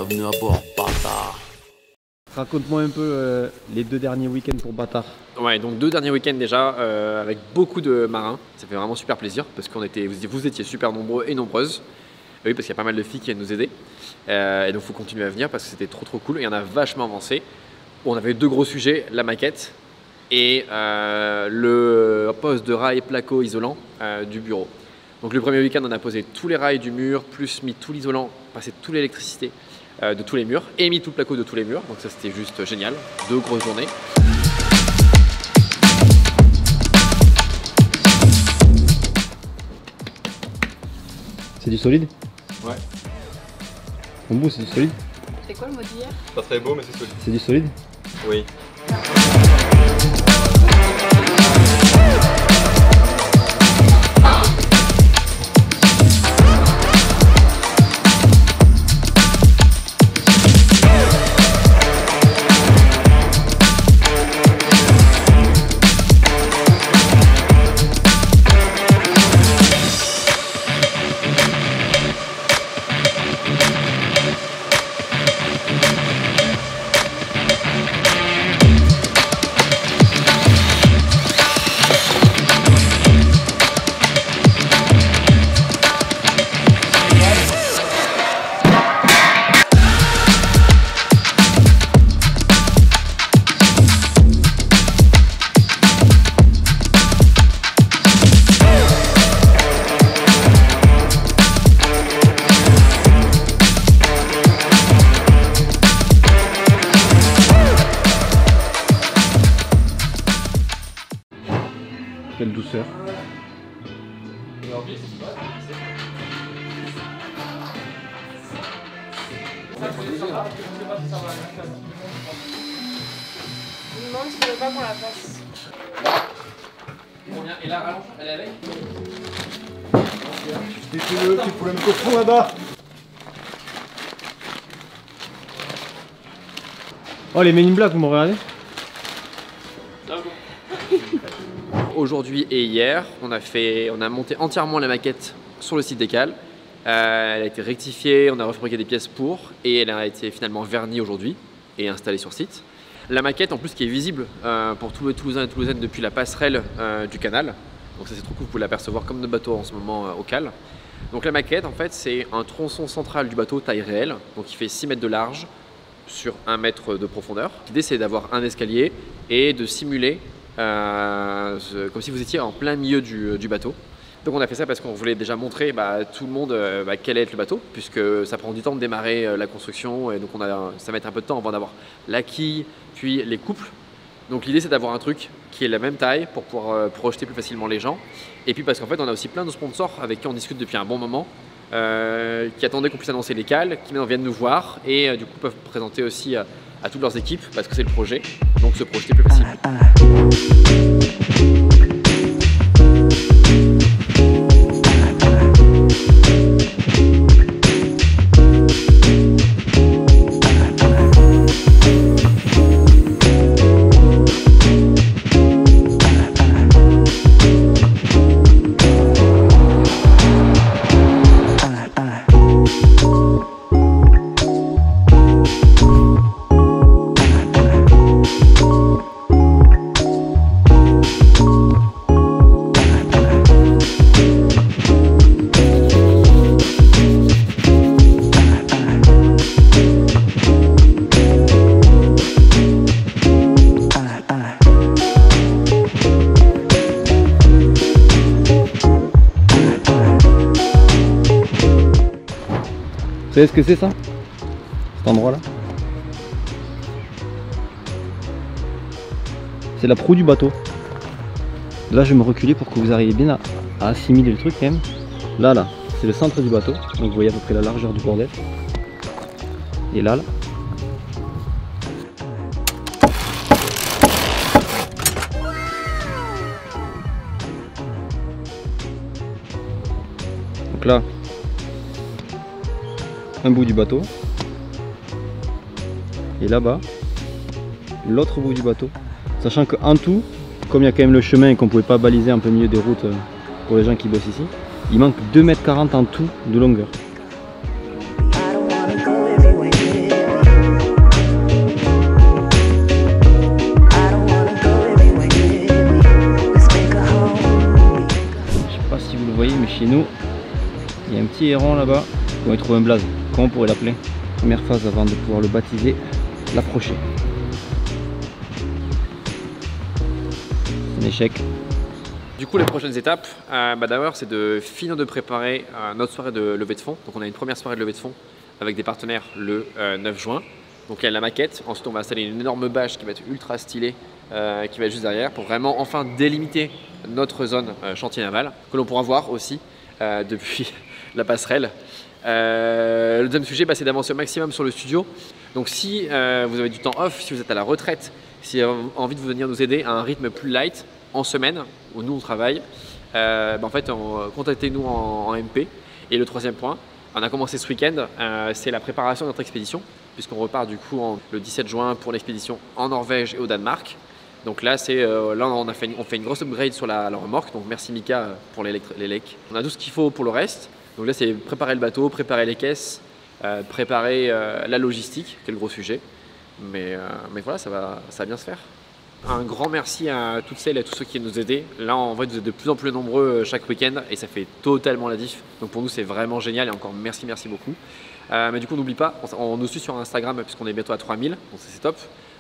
Bienvenue à bord, bâtard. Raconte-moi un peu les 2 derniers week-ends pour Bâtard. Ouais, donc 2 derniers week-ends déjà, avec beaucoup de marins. Ça fait vraiment super plaisir parce qu'on était, vous étiez super nombreux et nombreuses. Oui, parce qu'il y a pas mal de filles qui viennent nous aider. Et donc il faut continuer à venir parce que c'était trop cool. Et on a vachement avancé. On avait 2 gros sujets, la maquette et le poste de rail placo isolant du bureau. Donc le premier week-end, on a posé tous les rails du mur, plus mis tout l'isolant, passé toute l'électricité de tous les murs et mis tout le placo de tous les murs. Donc ça, c'était juste génial. 2 grosses journées. C'est du solide? Ouais. Mon bout, c'est du solide? C'est quoi le mot d'hier? Pas très beau, mais c'est solide. C'est du solide? Oui. Quelle douceur. Je me demande si tu veux pas qu'on la fasse. Et là, allonge, elle est avec. Tu veux le petit problème de fond là-bas. Oh, les Men in Black, vous me regardez? Aujourd'hui et hier, on a monté entièrement la maquette sur le site d'Ecale. Elle a été rectifiée, on a refabriqué des pièces pour et elle a été finalement vernie aujourd'hui et installée sur site. La maquette en plus qui est visible pour tous les Toulousains et Toulousaines depuis la passerelle du canal. Donc ça c'est trop cool, vous pouvez l'apercevoir comme notre bateau en ce moment au cale. Donc la maquette en fait c'est un tronçon central du bateau taille réelle, donc il fait 6 mètres de large sur 1 mètre de profondeur. L'idée c'est d'avoir un escalier et de simuler comme si vous étiez en plein milieu du bateau. Donc on a fait ça parce qu'on voulait déjà montrer tout le monde quel est le bateau, puisque ça prend du temps de démarrer la construction et donc ça met un peu de temps avant d'avoir la quille, puis les couples. Donc l'idée c'est d'avoir un truc qui est la même taille pour pouvoir projeter plus facilement les gens. Et puis parce qu'en fait on a aussi plein de sponsors avec qui on discute depuis un bon moment, qui attendaient qu'on puisse annoncer les cales, qui maintenant viennent nous voir et du coup peuvent présenter aussi à toutes leurs équipes parce que c'est le projet, donc se projeter plus facilement. Vous savez ce que c'est ça? Cet endroit là? C'est la proue du bateau. Là je vais me reculer pour que vous arriviez bien à assimiler le truc quand même. Là, c'est le centre du bateau. Donc vous voyez à peu près la largeur du bordel. Et là. Donc là, un bout du bateau. Et là-bas, l'autre bout du bateau. Sachant qu'en tout, comme il y a quand même le chemin et qu'on ne pouvait pas baliser un peu au milieu des routes pour les gens qui bossent ici, il manque 2,40 m en tout de longueur. I don't wanna go everywhere. voyez, mais chez nous, il y a un petit héron là-bas. On va y trouver un blaze. Comment on pourrait l'appeler? Première phase avant de pouvoir le baptiser, l'approcher. Un échec. Du coup, les prochaines étapes, d'abord, c'est de finir de préparer notre soirée de levée de fonds. Donc, on a une première soirée de levée de fonds avec des partenaires le 9 juin. Donc, il y a la maquette. Ensuite, on va installer une énorme bâche qui va être ultra stylée, qui va être juste derrière pour vraiment enfin délimiter notre zone chantier naval que l'on pourra voir aussi depuis la passerelle. Le deuxième sujet, c'est d'avancer au maximum sur le studio. Donc, si vous avez du temps off, si vous êtes à la retraite, si vous avez envie de venir nous aider à un rythme plus light en semaine où nous on travaille, en fait contactez-nous en MP. Et le troisième point, on a commencé ce week-end, c'est la préparation de notre expédition, puisqu'on repart du coup le 17 juin pour l'expédition en Norvège et au Danemark. Donc là, on fait une grosse upgrade sur la remorque, donc merci Mika pour les lecs. On a tout ce qu'il faut pour le reste, donc là c'est préparer le bateau, préparer les caisses, préparer la logistique, qui est le gros sujet. Mais voilà, ça va bien se faire. Un grand merci à toutes celles et à tous ceux qui nous aident. Là, en vrai, vous êtes de plus en plus nombreux chaque week-end et ça fait totalement la diff. Donc pour nous, c'est vraiment génial et encore merci beaucoup. Mais du coup, n'oublie pas, on nous suit sur Instagram puisqu'on est bientôt à 3000, donc c'est top.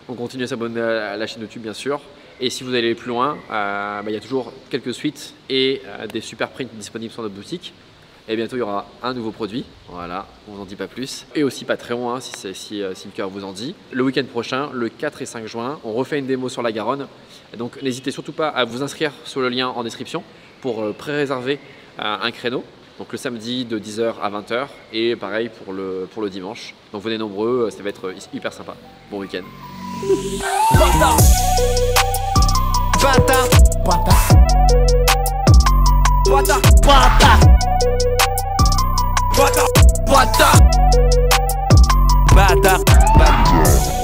On continue à s'abonner à la chaîne YouTube, bien sûr. Et si vous allez plus loin, il y a toujours quelques suites et des super prints disponibles sur notre boutique. Et bientôt, il y aura un nouveau produit. Voilà, on vous en dit pas plus. Et aussi Patreon, si le cœur vous en dit. Le week-end prochain, le 4 et 5 juin, on refait une démo sur la Garonne. Donc, n'hésitez surtout pas à vous inscrire sur le lien en description pour pré-réserver un créneau. Donc, le samedi de 10h à 20h. Et pareil pour le dimanche. Donc, venez nombreux, ça va être hyper sympa. Bon week-end. Bata, bata, bata, bata.